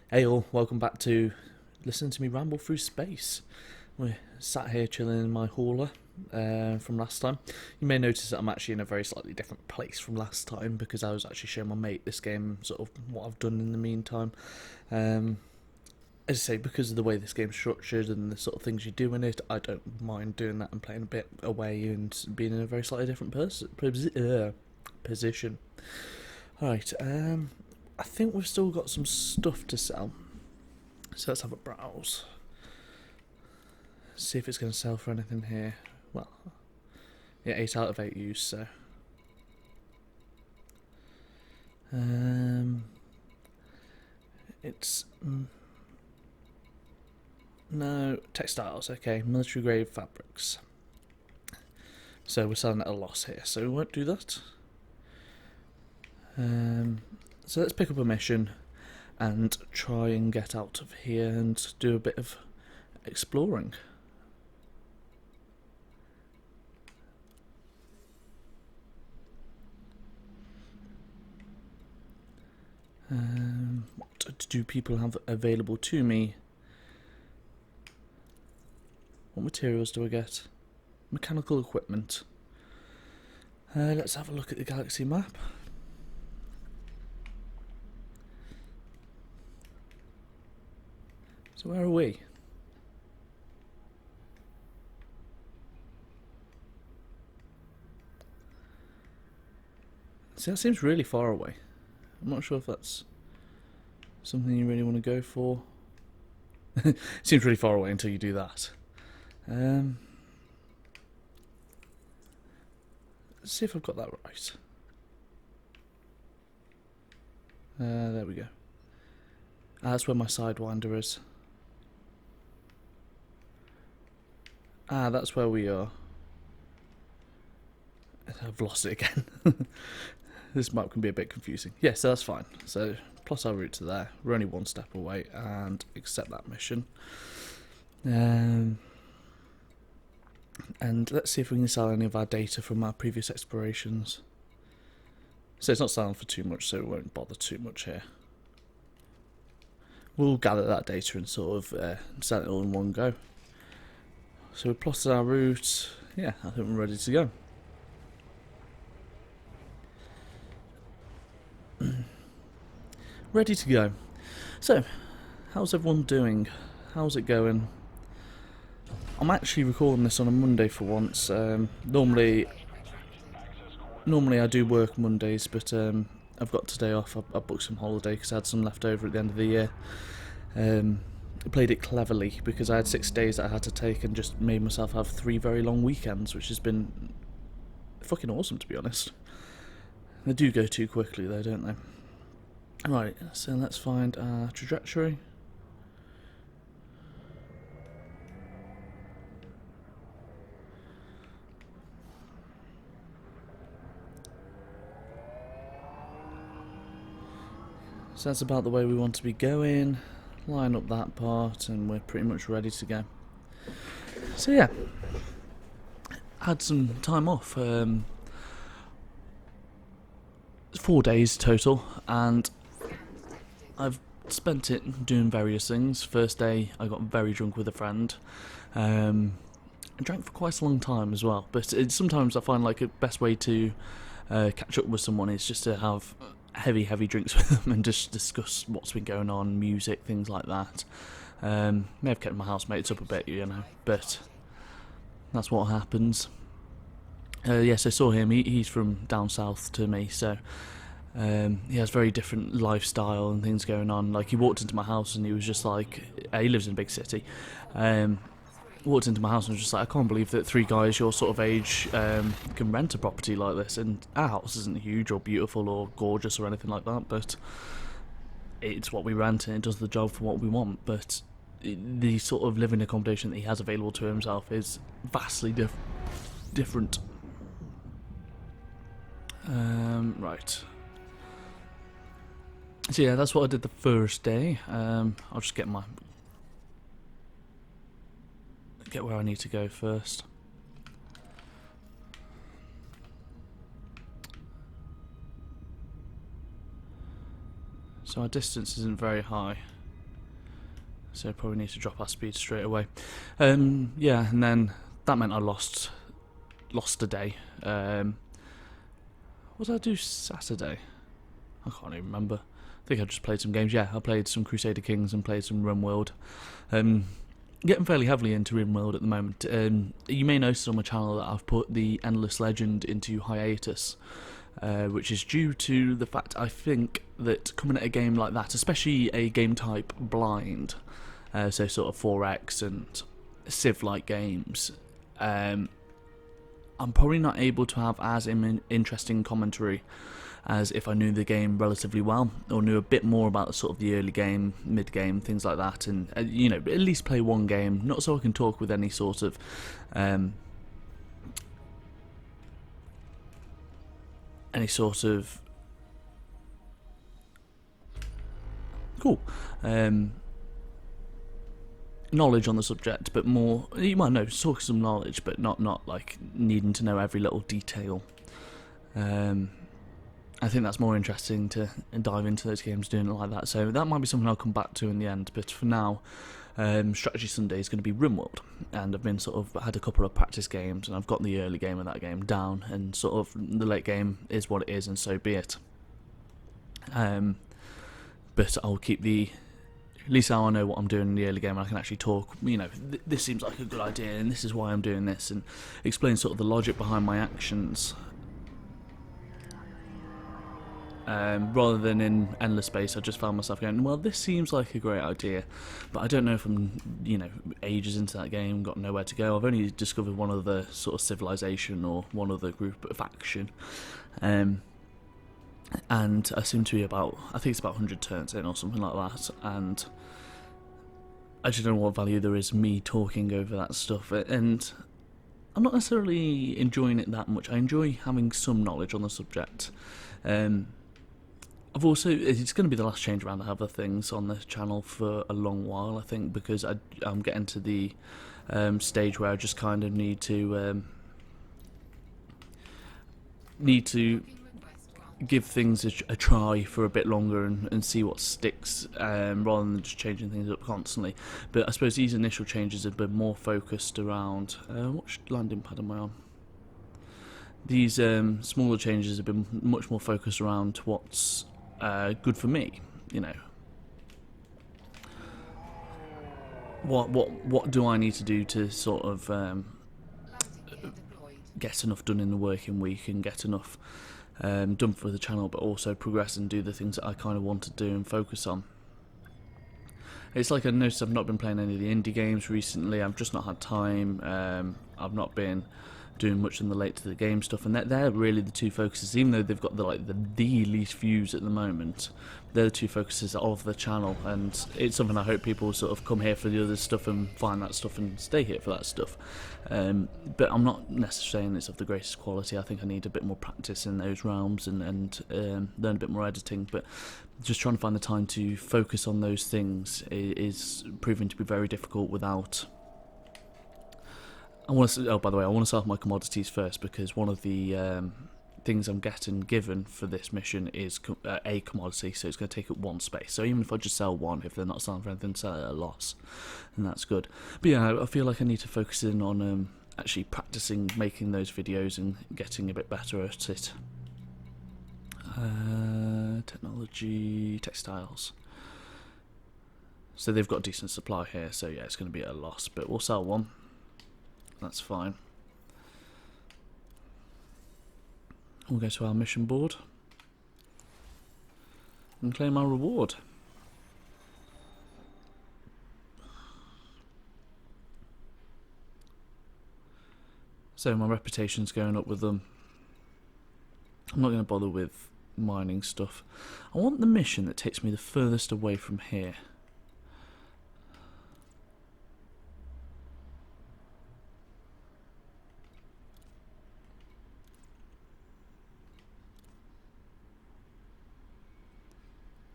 Hey all, welcome back to Listen to Me Ramble Through Space. We're sat here chilling in my hauler from last time. You may notice that I'm actually in a very slightly different place from last time because I was actually showing my mate this game, sort of what I've done in the meantime. Um, as I say, because of the way this game's structured and the sort of things you do in it, I don't mind doing that and playing a bit away and being in a very slightly different position. Alright, I think we've still got some stuff to sell. So let's have a browse. See if it's going to sell for anything here. Well, yeah, 8 out of 8 use, so. Um, it's. No, textiles, okay. Military grade fabrics. So we're selling at a loss here, so we won't do that. So let's pick up a mission and try and get out of here and do a bit of exploring. What do people have available to me? What materials do I get? Mechanical equipment. Let's have a look at the galaxy map. So where are we? See, that seems really far away. I'm not sure if that's something you really want to go for. Seems really far away until you do that. Let's see if I've got that right. There we go. That's where my sidewinder is. That's where we are. I've lost it again. This map can be a bit confusing. Yeah, so that's fine. So, plus our route to there. We're only one step away and accept that mission. And let's see if we can sell any of our data from our previous explorations. So it's not selling for too much, so we won't bother too much here. We'll gather that data and sort of sell it all in one go. So we've plotted our route. Yeah, I think we're ready to go. Ready to go. So, how's everyone doing? How's it going? I'm actually recording this on a Monday for once. Normally I do work Mondays, but I've got today off. I booked some holiday because I had some left over at the end of the year. I played it cleverly because I had 6 days that I had to take and just made myself have 3 very long weekends, which has been fucking awesome, to be honest. They do go too quickly though, don't they? Right, so let's find our trajectory. So that's about the way we want to be going. Line up that part and we're pretty much ready to go. So yeah, had some time off. 4 days total, and I've spent it doing various things. First day, I got very drunk with a friend. I drank for quite a long time as well, but sometimes I find like a best way to catch up with someone is just to have heavy drinks with them and just discuss what's been going on, music, things like that. May have kept my housemates up a bit, but that's what happens. Yes, I saw him. He's from down south to me, so he has very different lifestyle and things going on. Like, he walked into my house and he was just like, he lives in a big city. Walked into my house and was just like, I can't believe that 3 guys your sort of age can rent a property like this. And our house isn't huge or beautiful or gorgeous or anything like that, but it's what we rent and it does the job for what we want. But the sort of living accommodation that he has available to himself is vastly different. Right. So yeah, that's what I did the first day. I'll just get where I need to go first. So our distance isn't very high. so probably need to drop our speed straight away. Yeah, and then that meant I lost a day. What did I do Saturday? I can't even remember. I think I just played some games. Yeah, I played some Crusader Kings and played some RimWorld. Getting fairly heavily into RimWorld at the moment. You may notice on my channel that I've put the Endless Legend into hiatus, which is due to the fact I think that coming at a game like that, especially a game type blind, so sort of 4X and Civ-like games, I'm probably not able to have as interesting commentary as if I knew the game relatively well, or knew a bit more about sort of the early game, mid game, things like that, and you know, at least play one game, not so I can talk with any sort of cool knowledge on the subject, but more, well, no, talk some knowledge, but not like needing to know every little detail. I think that's more interesting to dive into those games doing it like that, so that might be something I'll come back to in the end, but for now, Strategy Sunday is going to be RimWorld, and I've been sort of had a couple of practice games, and I've got the early game of that game down, and sort of the late game is what it is, and so be it. But I'll keep at least now I know what I'm doing in the early game, and I can actually talk, you know, this seems like a good idea, and this is why I'm doing this, and explain sort of the logic behind my actions. Rather than in endless space, I just found myself going, well, this seems like a great idea, but I don't know if I'm, you know, ages into that game, got nowhere to go. I've only discovered one other sort of civilization or one other group of faction, and I seem to be about, I think it's about 100 turns in or something like that, and I just don't know what value there is me talking over that stuff, and I'm not necessarily enjoying it that much. I enjoy having some knowledge on the subject. I've also, it's going to be the last change around I have of things on the channel for a long while, I think, because I'm getting to the stage where I just kind of need to give things a try for a bit longer and see what sticks, rather than just changing things up constantly. But I suppose these initial changes have been more focused around what landing pad am I on? These smaller changes have been much more focused around what's good for me, you know. What do I need to do to sort of get enough done in the working week and get enough done for the channel, but also progress and do the things that I kind of want to do and focus on. It's like I noticed I've not been playing any of the indie games recently. I've just not had time. I've not been doing much in the late to the game stuff, and they're really the two focuses. Even though they've got the least views at the moment, they're the two focuses of the channel, and it's something I hope people sort of come here for the other stuff and find that stuff and stay here for that stuff. But I'm not necessarily saying it's of the greatest quality. I think I need a bit more practice in those realms and learn a bit more editing, but just trying to find the time to focus on those things is proving to be very difficult without. I want to. Oh, by the way, I want to sell my commodities first, because one of the things I'm getting given for this mission is a commodity, so it's going to take up one space. So even if I just sell one, if they're not selling for anything, sell it at a loss, and that's good. But yeah, I feel like I need to focus in on actually practicing making those videos and getting a bit better at it. Technology, textiles. So they've got decent supply here, so yeah, it's going to be at a loss, but we'll sell one. That's fine. We'll go to our mission board and claim our reward. So my reputation's going up with them. I'm not going to bother with mining stuff. I want the mission that takes me the furthest away from here.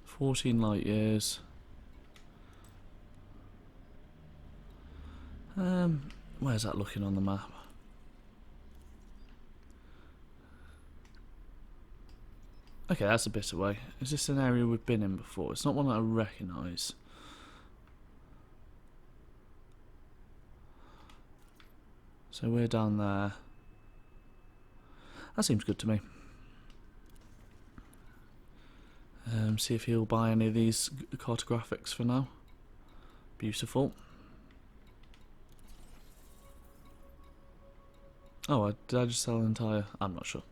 "14 light years. Where's that looking on the map? Okay, that's a bit away. Is this an area we've been in before? It's not one that I recognise. So we're down there. That seems good to me. See if he'll buy any of these cartographics for now. Beautiful. Oh, did I just sell an entire... I'm not sure.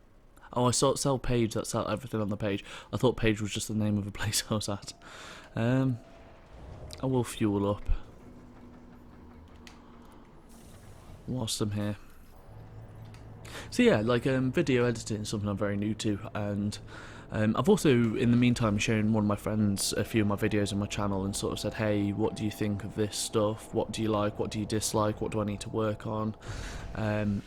Oh, I saw sell page, that sell everything on the page. I thought page was just the name of a place I was at. I will fuel up whilst I'm here. So yeah, like video editing is something I'm very new to, and I've also in the meantime shown one of my friends a few of my videos on my channel and sort of said, hey, what do you think of this stuff? What do you like? What do you dislike? What do I need to work on? And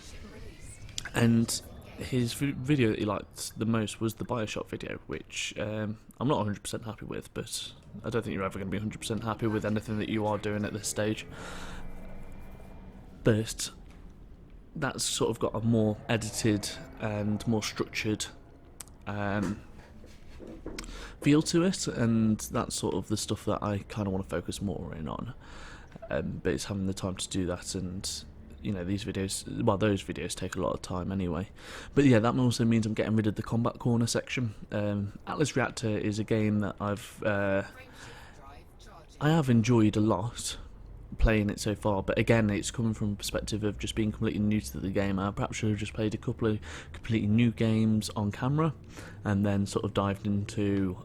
his video that he liked the most was the Bioshock video, which I'm not 100% happy with, but I don't think you're ever going to be 100% happy with anything that you are doing at this stage. But that's sort of got a more edited and more structured feel to it, and that's sort of the stuff that I kind of want to focus more in on. But it's having the time to do that, and you know, these videos, well, those videos take a lot of time anyway. But yeah, that also means I'm getting rid of the Combat Corner section. Atlas Reactor is a game that I have enjoyed a lot playing it so far, but again, it's coming from a perspective of just being completely new to the game. I perhaps should have just played a couple of completely new games on camera, and then sort of dived into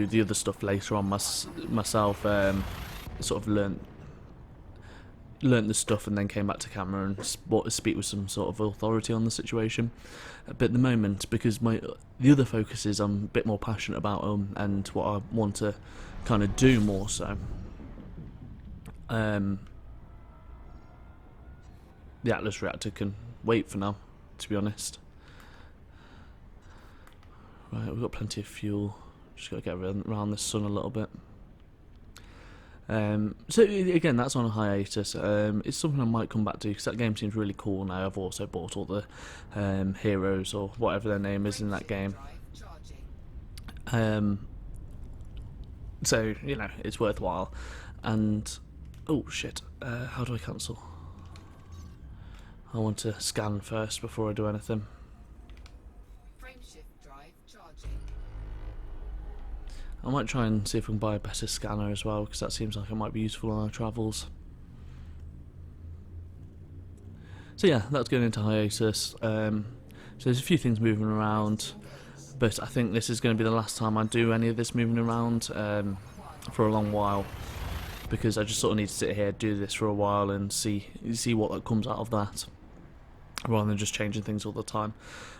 the other stuff later on myself. Sort of learnt the stuff and then came back to camera and speak with some sort of authority on the situation. But at the moment, because the other focuses I'm a bit more passionate about and what I want to kind of do more so, the Atlas Reactor can wait for now, to be honest. Right, we've got plenty of fuel, just got to get around the sun a little bit. So again, that's on a hiatus. It's something I might come back to because that game seems really cool now. I've also bought all the heroes or whatever their name is in that game. So you know, it's worthwhile. And oh shit, how do I cancel? I want to scan first before I do anything. I might try and see if we can buy a better scanner as well, because that seems like it might be useful on our travels. So yeah, that's going into hiatus. So there's a few things moving around, but I think this is going to be the last time I do any of this moving around for a long while, because I just sort of need to sit here, do this for a while, and see what comes out of that, rather than just changing things all the time.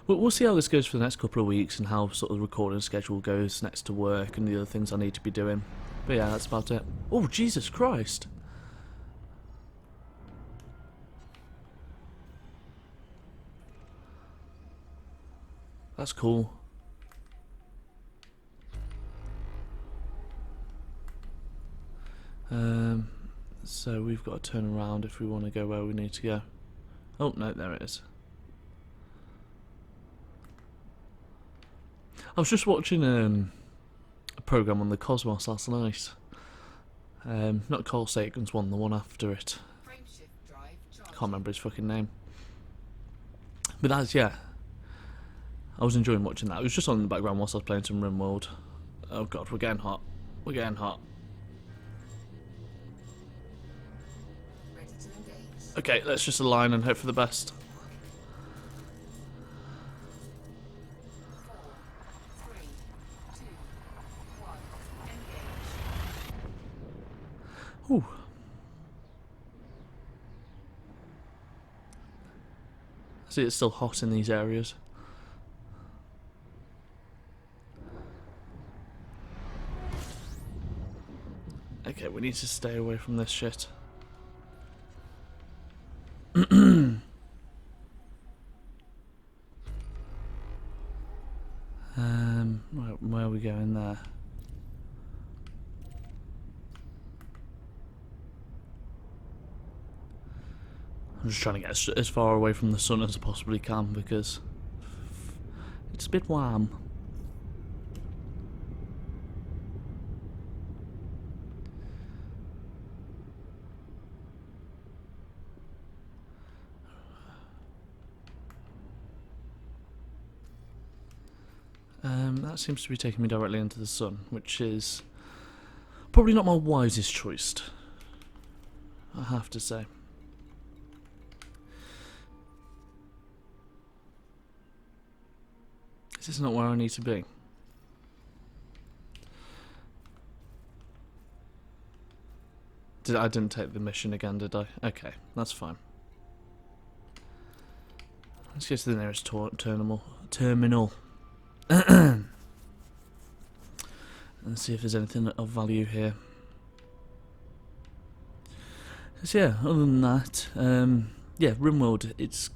But we'll see how this goes for the next couple of weeks and how sort of the recording schedule goes next to work and the other things I need to be doing. But yeah, that's about it. Oh, Jesus Christ! That's cool. So we've got to turn around if we want to go where we need to go. Oh, no, there it is. I was just watching a programme on the Cosmos last night. Not Carl Sagan's one, the one after it. I can't remember his fucking name. But that's, yeah. I was enjoying watching that. It was just on in the background whilst I was playing some RimWorld. Oh god, we're getting hot. We're getting hot. Okay, let's just align and hope for the best. Ooh. See, it's still hot in these areas. Okay, we need to stay away from this shit. Right, where are we going there? I'm just trying to get as far away from the sun as I possibly can because it's a bit warm. That seems to be taking me directly into the sun, which is probably not my wisest choice, I have to say. Is this not where I need to be? I didn't take the mission again, did I? Okay, that's fine. Let's get to the nearest terminal. And see if there's anything of value here. So yeah, other than that, yeah, RimWorld, it's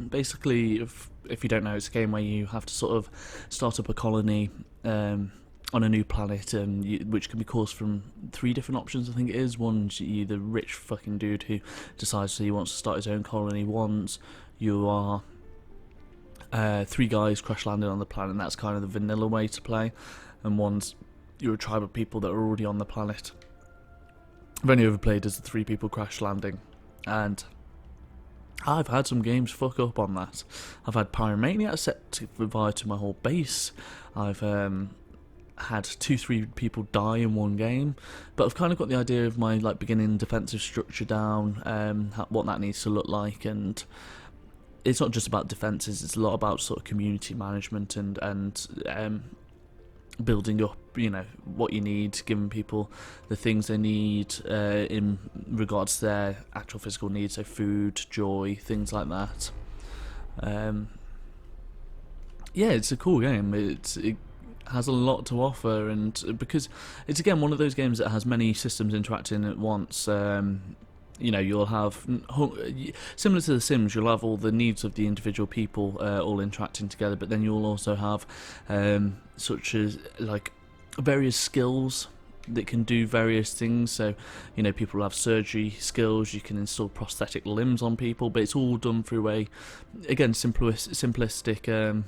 basically, if you don't know, it's a game where you have to sort of start up a colony on a new planet, which can be caused from 3 different options, I think it is. One's you the rich fucking dude who decides he wants to start his own colony. One's you are 3 guys crash landing on the planet, and that's kind of the vanilla way to play. And one's you're a tribe of people that are already on the planet. I've only ever played as the 3 people crash landing, and I've had some games fuck up on that. I've had Pyromania set fire to my whole base. I've had 2-3 people die in one game, but I've kind of got the idea of my beginning defensive structure down, what that needs to look like, and it's not just about defenses. It's a lot about sort of community management and building up, what you need, giving people the things they need in regards to their actual physical needs, so food, joy, things like that. Yeah, it's a cool game. It has a lot to offer, and because it's again one of those games that has many systems interacting at once. You'll have, similar to The Sims, you'll have all the needs of the individual people all interacting together, but then you'll also have such as various skills that can do various things. So people have surgery skills, you can install prosthetic limbs on people, but it's all done through a, again, simplistic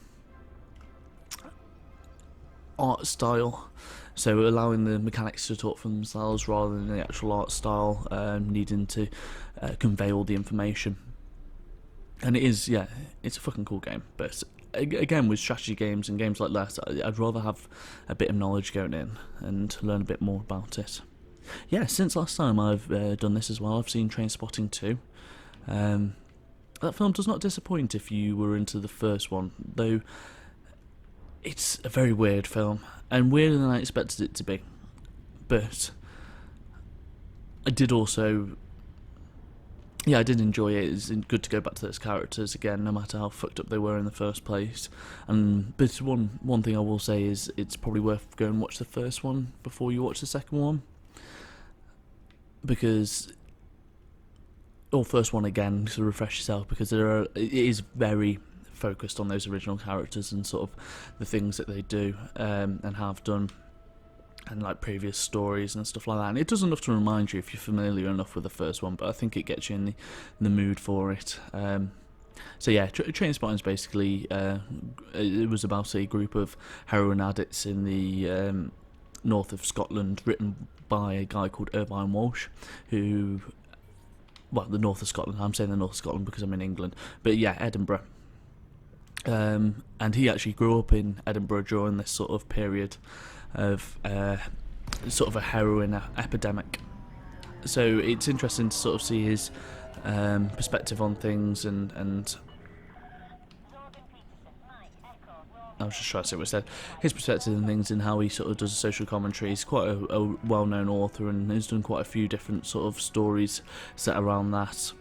art style, so allowing the mechanics to talk for themselves rather than the actual art style needing to convey all the information. And it is, yeah, it's a fucking cool game, but again, with strategy games and games like that, I'd rather have a bit of knowledge going in and learn a bit more about it. Yeah, since last time I've done this as well, I've seen Trainspotting 2. That film does not disappoint if you were into the first one, though it's a very weird film, and weirder than I expected it to be. But I did also, I did enjoy it. It's good to go back to those characters again, no matter how fucked up they were in the first place. But one thing I will say is it's probably worth going and watch the first one before you watch the second one, because, or first one again to refresh yourself, because it is very focused on those original characters and sort of the things that they do and have done, and previous stories and stuff like that. And it does enough to remind you if you're familiar enough with the first one, but I think it gets you in the mood for it. So yeah, Trainspotting is basically it was about a group of heroin addicts in the north of Scotland, written by a guy called Irvine Walsh, who, well, the north of Scotland. I'm saying the north of Scotland because I'm in England, but yeah, Edinburgh. And he actually grew up in Edinburgh during this sort of period of sort of a heroin epidemic. So it's interesting to sort of see his perspective on things, and I was just trying to say what it said. His perspective on things and how he sort of does a social commentary. He's quite a well-known author, and he's done quite a few different sort of stories set around that.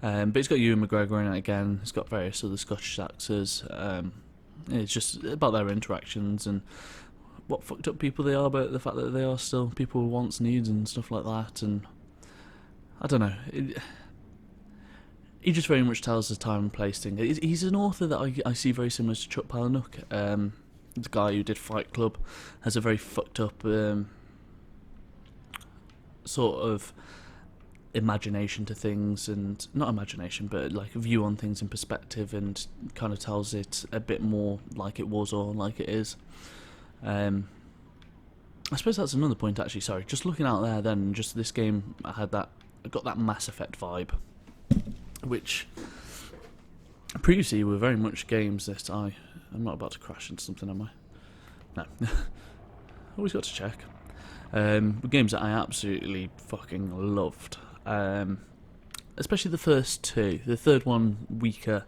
But it's got Ewan McGregor in it again. It's got various other Scottish actors. It's just about their interactions and what fucked up people they are, but the fact that they are still people with wants, needs, and stuff like that. And I don't know. He just very much tells the time and place thing. He's an author that I see very similar to Chuck Palahniuk. The guy who did Fight Club has a very fucked up sort of imagination to things, and not imagination, but a view on things in perspective, and kind of tells it a bit more like it was or like it is. I suppose that's another point actually, sorry. Just looking out there then, just this game, I got that Mass Effect vibe, which previously were very much games that I'm not about to crash into something, am I? No. Always got to check. Games that I absolutely fucking loved. Especially the first two. The third one, weaker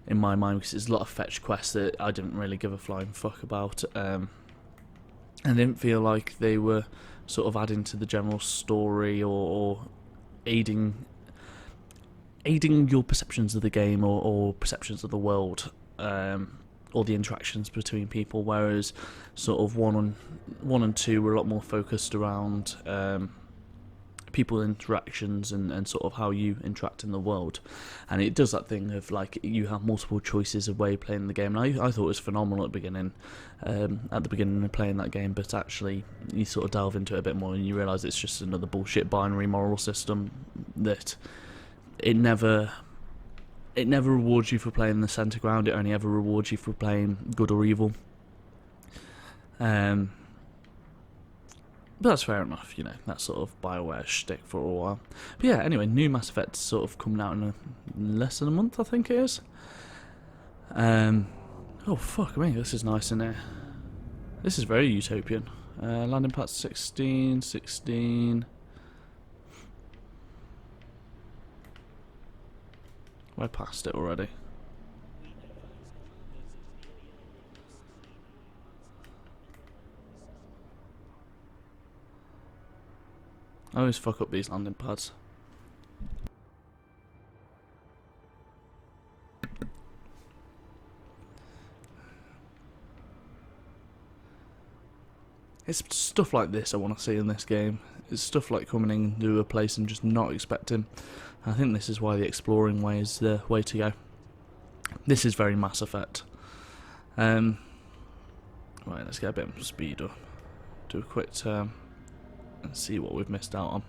in my mind, because it's a lot of fetch quests that I didn't really give a flying fuck about. I didn't feel like they were sort of adding to the general story or aiding your perceptions of the game or perceptions of the world, or the interactions between people. Whereas sort of one and two were a lot more focused around people interactions and sort of how you interact in the world, and it does that thing of like you have multiple choices of way you're playing the game. And I thought it was phenomenal at the beginning of playing that game, but actually you sort of delve into it a bit more and you realise it's just another bullshit binary moral system that it never rewards you for playing the centre ground. It only ever rewards you for playing good or evil. But that's fair enough, you know, that's sort of BioWare shtick for a while. But yeah, anyway, new Mass Effect sort of coming out in less than a month, I think it is. Oh fuck me, this is nice in here. This is very utopian. Landing patch 16. I passed it already. I always fuck up these landing pads. It's stuff like this I want to see in this game. It's stuff like coming into a place and just not expecting. I think this is why the exploring way is the way to go. This is very Mass Effect. Right, let's get a bit of speed up. Do a quick turn and see what we've missed out on.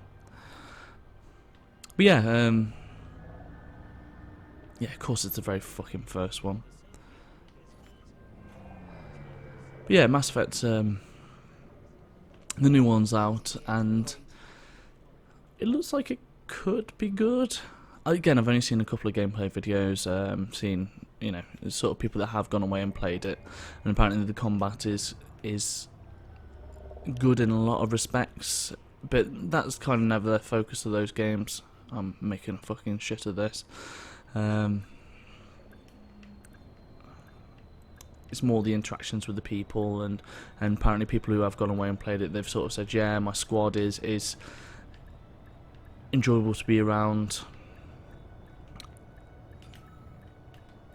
But yeah, of course it's the very fucking first one. But yeah, Mass Effect, the new one's out, and it looks like it could be good. Again, I've only seen a couple of gameplay videos, seen, you know, sort of people that have gone away and played it, and apparently the combat is good in a lot of respects, but that's kind of never the focus of those games. I'm making a fucking shit of this. It's more the interactions with the people, and apparently people who have gone away and played it, they've sort of said, yeah, my squad is enjoyable to be around,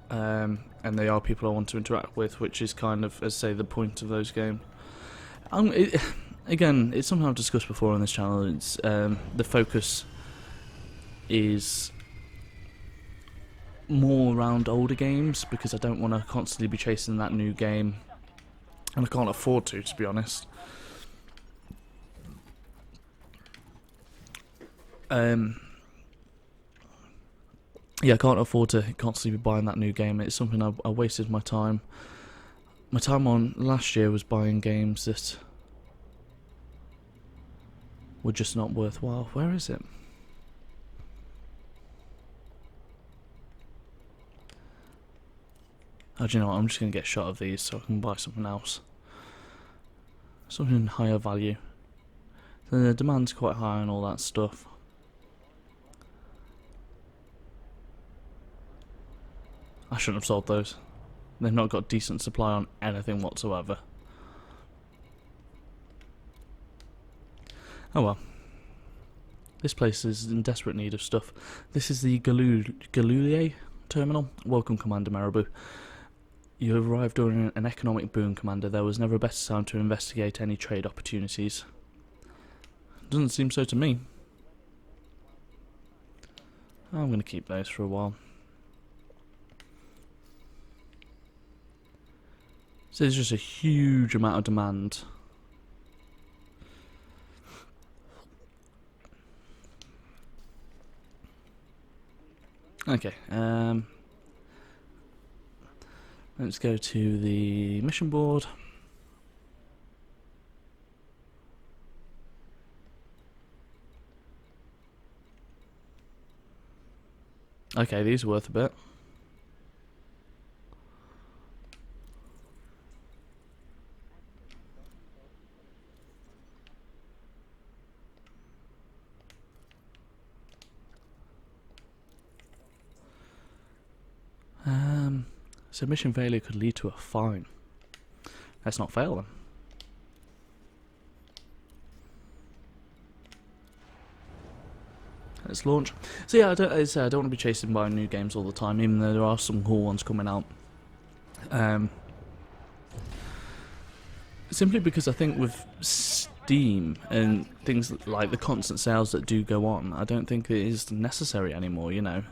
and they are people I want to interact with, which is kind of, as I say, the point of those games. Again, it's something I've discussed before on this channel. It's the focus is more around older games, because I don't want to constantly be chasing that new game, and I can't afford to be honest. Yeah, I can't afford to constantly be buying that new game. It's something I wasted my time. My time on last year was buying games that were just not worthwhile. Where is it? Oh, do you know what? I'm just going to get a shot of these so I can buy something else. Something higher value. The demand's quite high and all that stuff. I shouldn't have sold those. They've not got decent supply on anything whatsoever. Oh well. This place is in desperate need of stuff. This is the Galulier terminal. Welcome, Commander Marabou. You have arrived during an economic boom, Commander. There was never a better time to investigate any trade opportunities. Doesn't seem so to me. I'm going to keep those for a while. So there's just a huge amount of demand. Okay, let's go to the mission board. Okay, these are worth a bit. Submission failure could lead to a fine. Let's not fail then. Let's launch. So yeah, as I don't want to be chasing by new games all the time, even though there are some cool ones coming out. Simply because I think with Steam and things like the constant sales that do go on, I don't think it is necessary anymore, you know.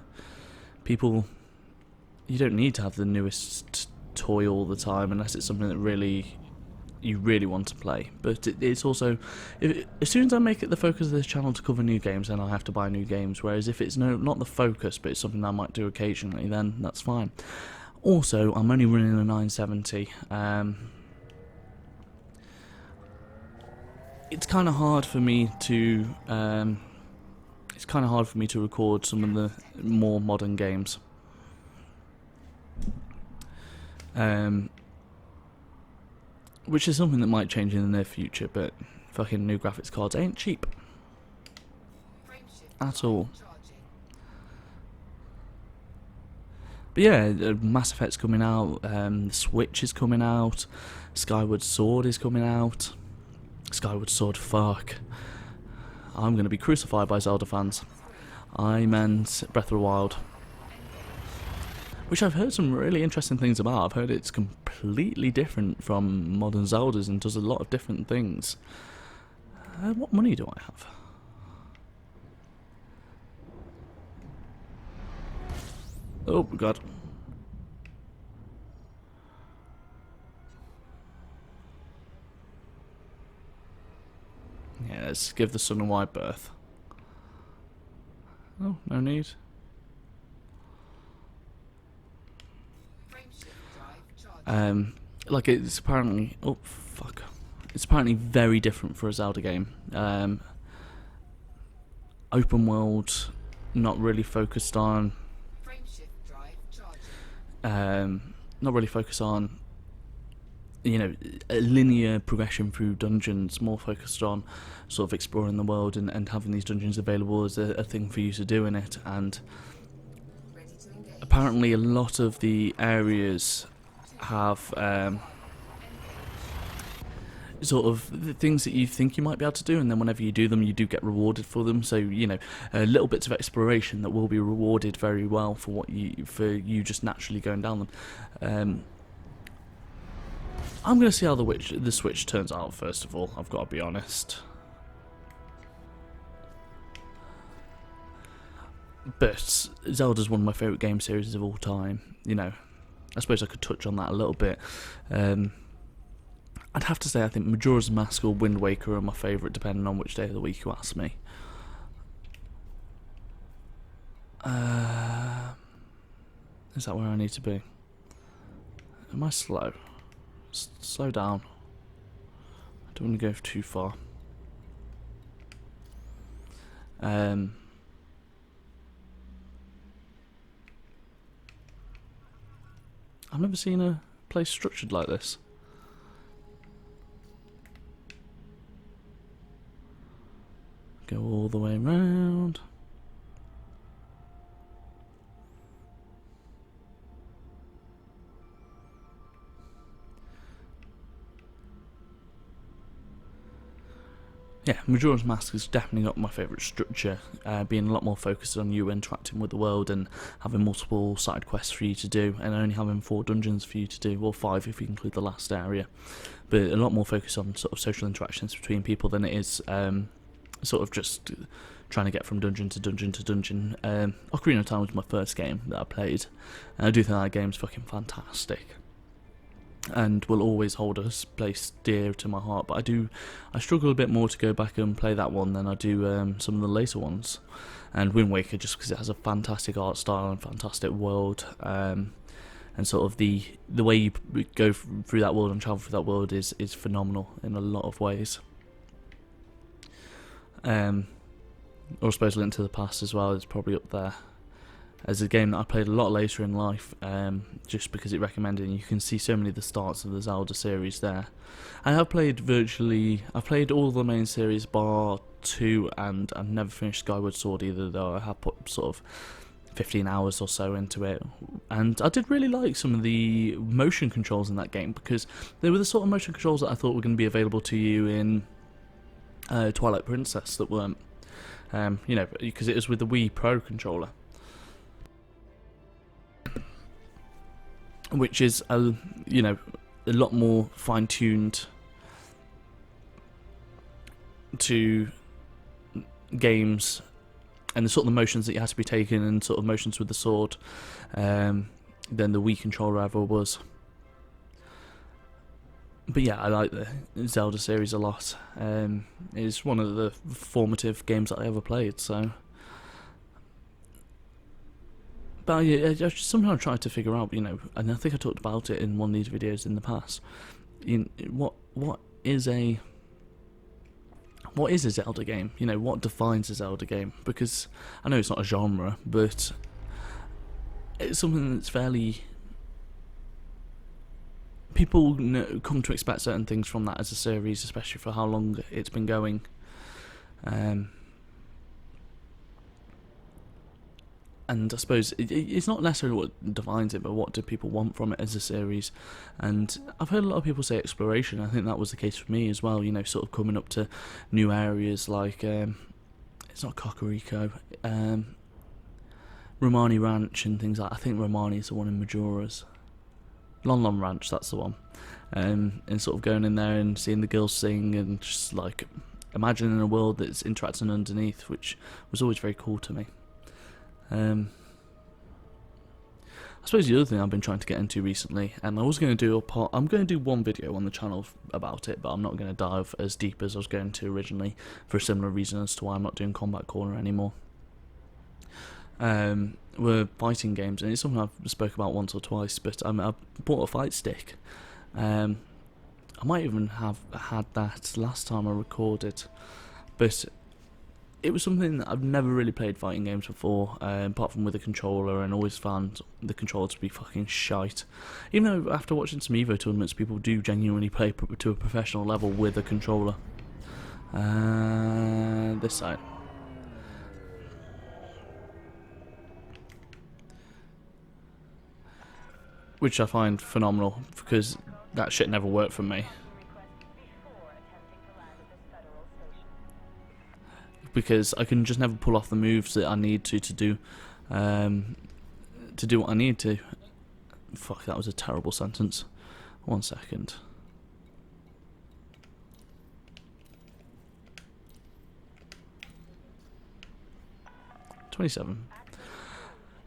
People, you don't need to have the newest toy all the time unless it's something that you really want to play. But it's also, as soon as I make it the focus of this channel to cover new games, then I have to buy new games. Whereas if it's not the focus, but it's something I might do occasionally, then that's fine. Also, I'm only running a 970. It's kind of hard for me to record some of the more modern games. Which is something that might change in the near future, but fucking new graphics cards ain't cheap. At all. But yeah, Mass Effect's coming out, the Switch is coming out, Skyward Sword is coming out. Skyward Sword, fuck. I'm going to be crucified by Zelda fans. I meant Breath of the Wild. Which I've heard some really interesting things about. I've heard it's completely different from modern Zeldas and does a lot of different things. What money do I have? Oh god. Yeah, let's give the sun a wide berth. Oh, no need. Like it's apparently, oh fuck, it's apparently very different for a Zelda game. Open world, not really focused on, not really focused on, you know, a linear progression through dungeons, more focused on sort of exploring the world and having these dungeons available as a thing for you to do in it. And apparently a lot of the areas have sort of the things that you think you might be able to do, and then whenever you do them, you do get rewarded for them. So you know, little bits of exploration that will be rewarded very well for you just naturally going down them. I'm gonna see how the Switch turns out first of all. I've got to be honest. But Zelda's one of my favourite game series of all time. You know, I suppose I could touch on that a little bit. I'd have to say I think Majora's Mask or Wind Waker are my favourite, depending on which day of the week you ask me. Is that where I need to be? Am I slow? Slow down. I don't want to go too far. I've never seen a place structured like this. Go all the way around. Yeah, Majora's Mask has definitely got my favourite structure, being a lot more focused on you interacting with the world and having multiple side quests for you to do, and only having 4 dungeons for you to do, or 5 if you include the last area. But a lot more focused on sort of social interactions between people than it is sort of just trying to get from dungeon to dungeon to dungeon. Ocarina of Time was my first game that I played, and I do think that game's fucking fantastic, and will always hold a place dear to my heart. But I struggle a bit more to go back and play that one than I do some of the later ones. And Wind Waker, just because it has a fantastic art style and fantastic world, and sort of the way you go through that world and travel through that world is phenomenal in a lot of ways. Or I suppose Link to the Past as well is probably up there. as a game that I played a lot later in life, just because it recommended, and you can see so many of the starts of the Zelda series there. And I've played all the main series bar 2, and I've never finished Skyward Sword either, though I have put sort of 15 hours or so into it. And I did really like some of the motion controls in that game, because they were the sort of motion controls that I thought were going to be available to you in Twilight Princess that weren't. You know, because it was with the Wii Pro controller, which is a lot more fine-tuned to games and the sort of the motions that you have to be taking and sort of motions with the sword than the Wii controller ever was. But yeah, I like the Zelda series a lot. It's one of the formative games that I ever played, so. But yeah, just something I tried to figure out, and I think I talked about it in one of these videos in the past. What is a Zelda game? What defines a Zelda game? Because I know it's not a genre, but it's something that's fairly. People come to expect certain things from that as a series, especially for how long it's been going. And I suppose it's not necessarily what defines it, but what do people want from it as a series. And I've heard a lot of people say exploration. I think that was the case for me as well, sort of coming up to new areas like, it's not Kakariko, Romani Ranch and things like that. I think Romani is the one in Majora's. Lon Lon Ranch, that's the one. And sort of going in there and seeing the girls sing and just like imagining a world that's interacting underneath, which was always very cool to me. I suppose the other thing I've been trying to get into recently, and I was going to do I'm going to do one video on the channel about it, but I'm not going to dive as deep as I was going to originally, for a similar reason as to why I'm not doing Combat Corner anymore. Were fighting games, and it's something I've spoke about once or twice, but I bought a fight stick. I might even have had that last time I recorded, but it was something that I've never really played fighting games before, apart from with a controller, and always found the controller to be fucking shite. Even though after watching some EVO tournaments, people do genuinely play to a professional level with a controller. This side. Which I find phenomenal, because that shit never worked for me. Because I can just never pull off the moves that I need to do what I need to. Fuck, that was a terrible sentence. 1 second. $27.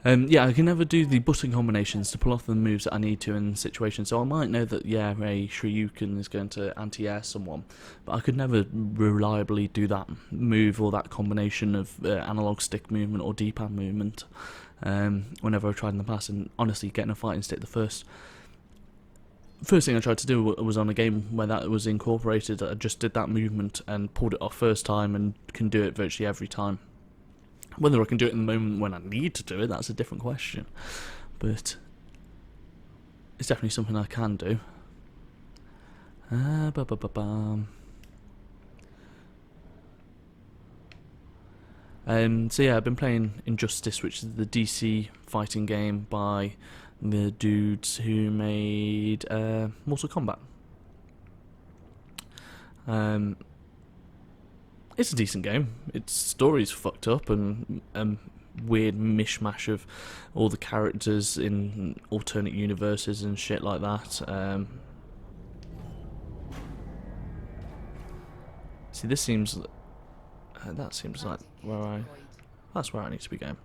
Yeah, I can never do the button combinations to pull off the moves that I need to in situations. So I might know that, yeah, a Shoryuken is going to anti-air someone, but I could never reliably do that move or that combination of analog stick movement or D-pad movement whenever I've tried in the past. And honestly, getting a fighting stick, the first thing I tried to do was on a game where that was incorporated. I just did that movement and pulled it off first time, and can do it virtually every time. Whether I can do it in the moment when I need to do it, that's a different question. But it's definitely something I can do. So yeah, I've been playing Injustice, which is the DC fighting game by the dudes who made Mortal Kombat. It's a decent game. Its story's fucked up and weird mishmash of all the characters in alternate universes and shit like that. See, this seems... that seems like where that's where I need to be going.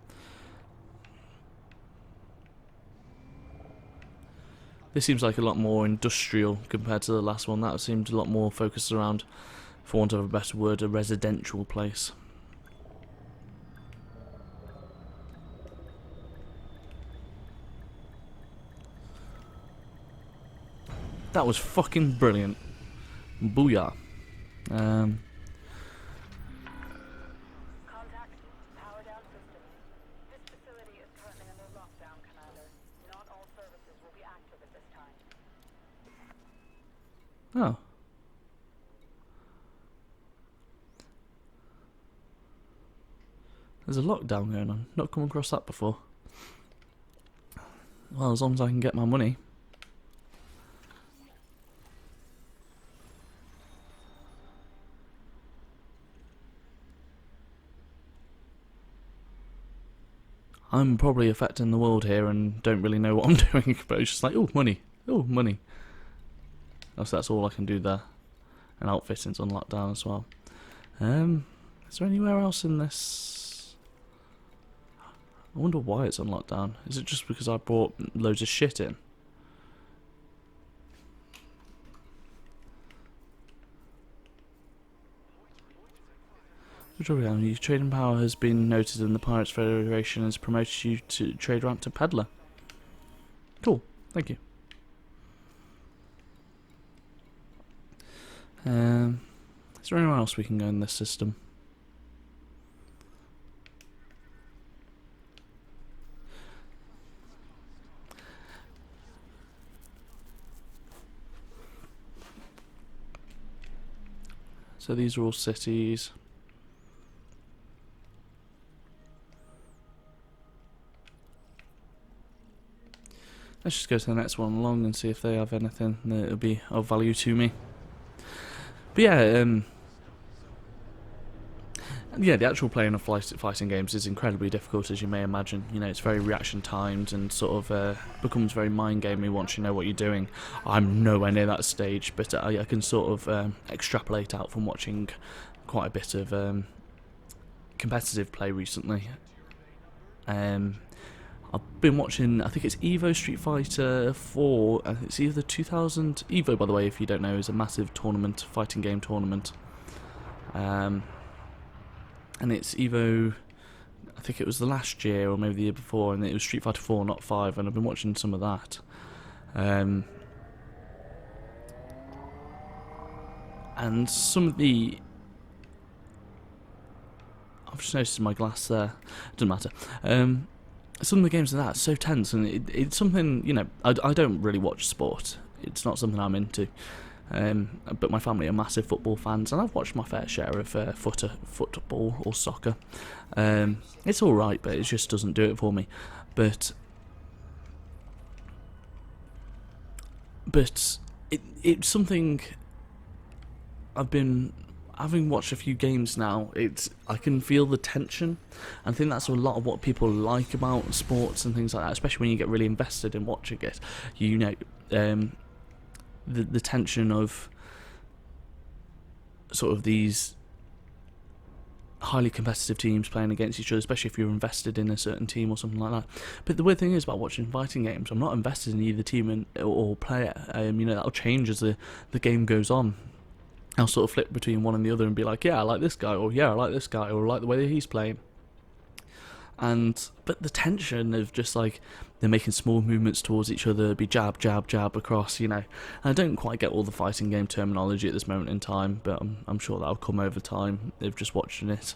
This seems like a lot more industrial compared to the last one. That seemed a lot more focused around, for want of a better word, a residential place. That was fucking brilliant. Booyah. Oh. There's a lockdown going on. Not come across that before. Well, as long as I can get my money. I'm probably affecting the world here and don't really know what I'm doing, but it's just like, oh, money. Oh, money. That's all I can do there. And outfitting's on lockdown as well. Is there anywhere else in this? I wonder why it's on lockdown. Is it just because I brought loads of shit in? Your trading power has been noted and the Pirates Federation has promoted you to trade rank to peddler. Cool, thank you. Is there anywhere else we can go in this system? So these are all cities. Let's just go to the next one along and see if they have anything that will be of value to me. But yeah, the actual playing of fighting games is incredibly difficult, as you may imagine. You know, it's very reaction timed and sort of becomes very mind gamey once you know what you're doing. I'm nowhere near that stage, but I can sort of extrapolate out from watching quite a bit of competitive play recently. I've been watching, I think it's Evo Street Fighter 4, it's either 2000, Evo by the way if you don't know is a massive tournament, fighting game tournament, and it's Evo, I think it was the last year or maybe the year before, and it was Street Fighter 4 not 5, and I've been watching some of that, and some of the, I've just noticed my glass there, doesn't matter, some of the games of that are so tense, and it's something, you know, I don't really watch sport. It's not something I'm into. But my family are massive football fans, and I've watched my fair share of football or soccer. It's alright, but it just doesn't do it for me. But it's something I've been... Having watched a few games now, I can feel the tension. I think that's a lot of what people like about sports and things like that, especially when you get really invested in watching it. You know, the tension of sort of these highly competitive teams playing against each other, especially if you're invested in a certain team or something like that. But the weird thing is about watching fighting games, I'm not invested in either team or player. You know, that'll change as the game goes on. I'll sort of flip between one and the other and be like, yeah, I like this guy, or yeah, I like this guy, or I like the way that he's playing. But the tension of just like they're making small movements towards each other, be jab, jab, jab across, you know. And I don't quite get all the fighting game terminology at this moment in time, but I'm sure that'll come over time if just watching it.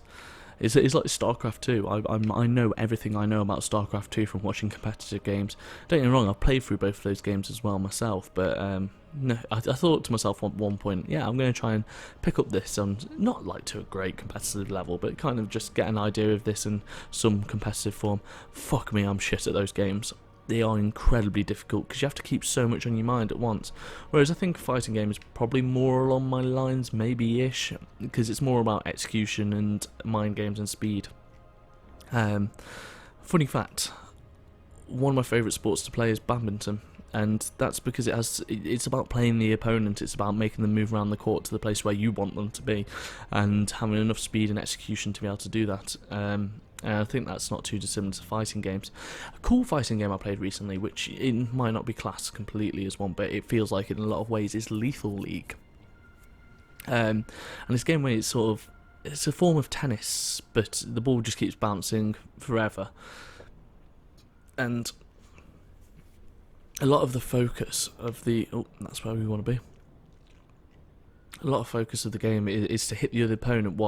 It's like StarCraft 2. I know everything I know about StarCraft 2 from watching competitive games. Don't get me wrong, I've played through both of those games as well myself, but no, I thought to myself at one point, yeah, I'm going to try and pick up this on, not like to a great competitive level, but kind of just get an idea of this in some competitive form. Fuck me, I'm shit at those games. They are incredibly difficult because you have to keep so much on your mind at once. Whereas I think a fighting game is probably more along my lines, maybe-ish, because it's more about execution and mind games and speed. Funny fact, one of my favourite sports to play is badminton, and that's because it's about playing the opponent, it's about making them move around the court to the place where you want them to be, and having enough speed and execution to be able to do that. And I think that's not too dissimilar to fighting games. A cool fighting game I played recently, which it might not be classed completely as one, but it feels like it in a lot of ways, is Lethal League. And this game where it's a form of tennis, but the ball just keeps bouncing forever. And a lot of the focus of that's where we want to be. A lot of focus of the game is to hit the other opponent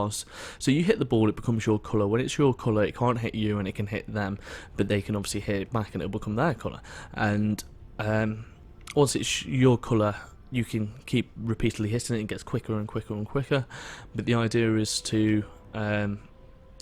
so you hit the ball, it becomes your colour. When it's your colour, it can't hit you and it can hit them, but they can obviously hit it back and it'll become their colour. And once it's your colour, you can keep repeatedly hitting it. It gets quicker and quicker and quicker. But the idea is to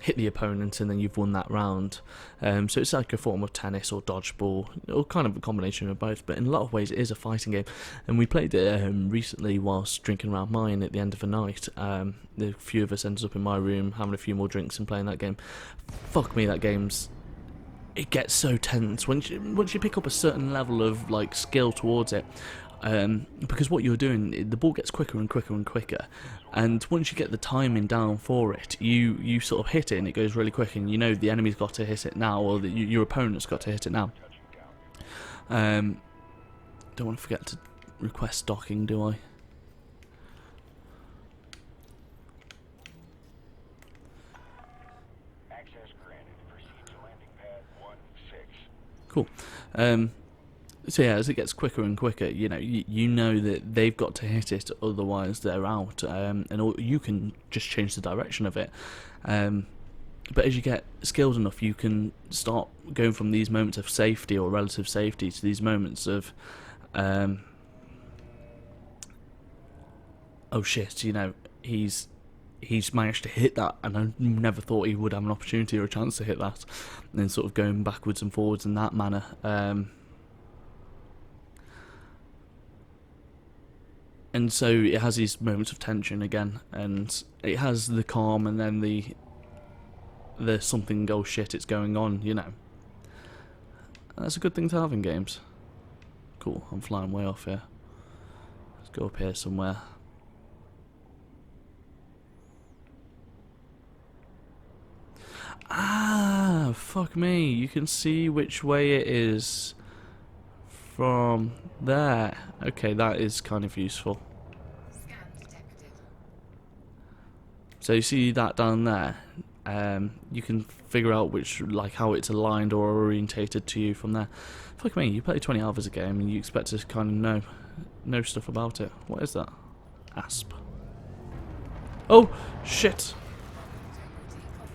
hit the opponent and then you've won that round. So it's like a form of tennis or dodgeball, or kind of a combination of both, but in a lot of ways it is a fighting game. And we played it recently whilst drinking around mine at the end of the night. A few of us ended up in my room having a few more drinks and playing that game. Fuck me, that game's... It gets so tense once you pick up a certain level of like skill towards it. Because what you're doing, the ball gets quicker and quicker and quicker, and once you get the timing down for it, you sort of hit it and it goes really quick, and you know the enemy's got to hit it now, or your opponent's got to hit it now. Don't want to forget to request docking, do I? Access granted. Proceed to landing pad 1-6. Cool. So yeah, as it gets quicker and quicker, you know that they've got to hit it, otherwise they're out, you can just change the direction of it. But as you get skilled enough, you can start going from these moments of safety or relative safety to these moments of, oh shit, he's managed to hit that, and I never thought he would have an opportunity or a chance to hit that, and then sort of going backwards and forwards in that manner. And so it has these moments of tension again, and it has the calm, and then the something, oh shit, it's going on, That's a good thing to have in games. Cool, I'm flying way off here. Let's go up here somewhere. Ah, fuck me, you can see which way it is from there. Okay, that is kind of useful. So you see that down there, you can figure out how it's aligned or orientated to you from there. Fuck me, you play 20 hours a game and you expect to kind of know stuff about it. What is that? Asp. Oh, shit.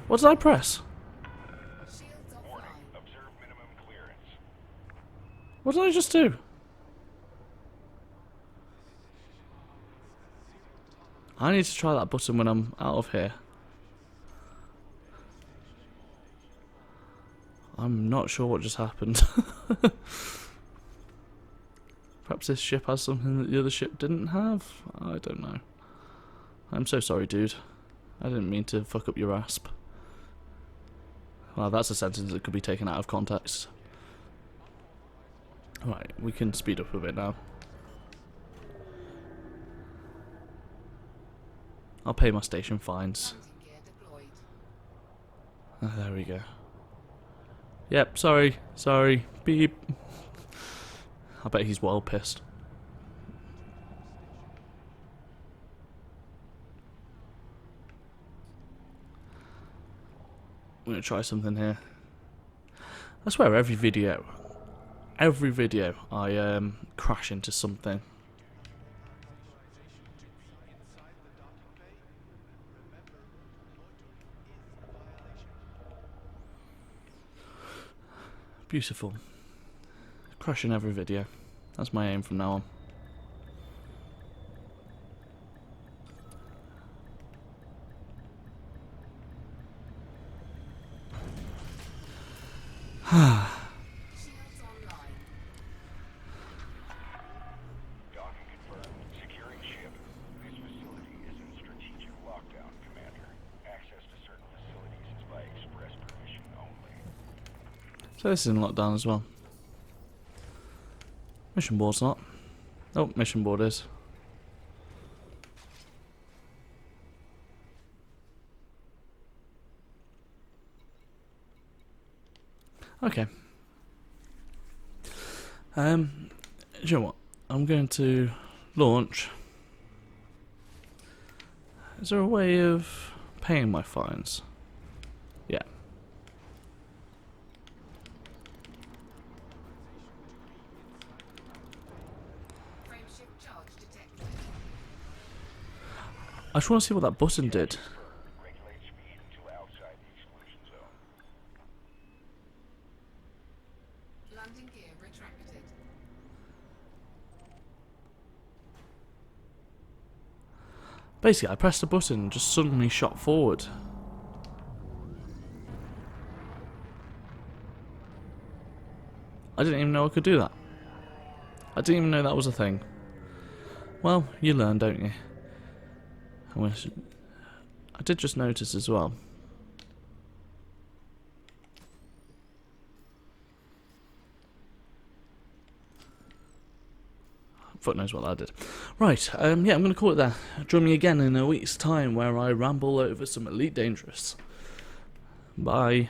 What did I press? Warning. Observe minimum clearance. What did I just do? I need to try that button when I'm out of here. I'm not sure what just happened. Perhaps this ship has something that the other ship didn't have? I don't know. I'm so sorry, dude. I didn't mean to fuck up your asp. Well, that's a sentence that could be taken out of context. Right, we can speed up a bit now. I'll pay my station fines. Oh, there we go. Yep, sorry, beep. I bet he's well pissed. I'm gonna try something here. I swear every video I crash into something. Beautiful. Crushing every video. That's my aim from now on. Docking confirmed. Securing ship. This facility is in strategic lockdown, Commander. Access to certain facilities is by express permission only. So this is in lockdown as well. Mission board's not. Oh, mission board is. Okay. Do you know what? I'm going to launch. Is there a way of paying my fines? Yeah. I just want to see what that button did. Regulate speed until outside the exclusion zone. Landing gear retracted. Basically, I pressed a button and just suddenly shot forward. I didn't even know I could do that. I didn't even know that was a thing. Well, you learn, don't you? I did just notice as well. Fuck knows what that did. Right, yeah, I'm going to call it there. Join me again in a week's time where I ramble over some Elite Dangerous. Bye.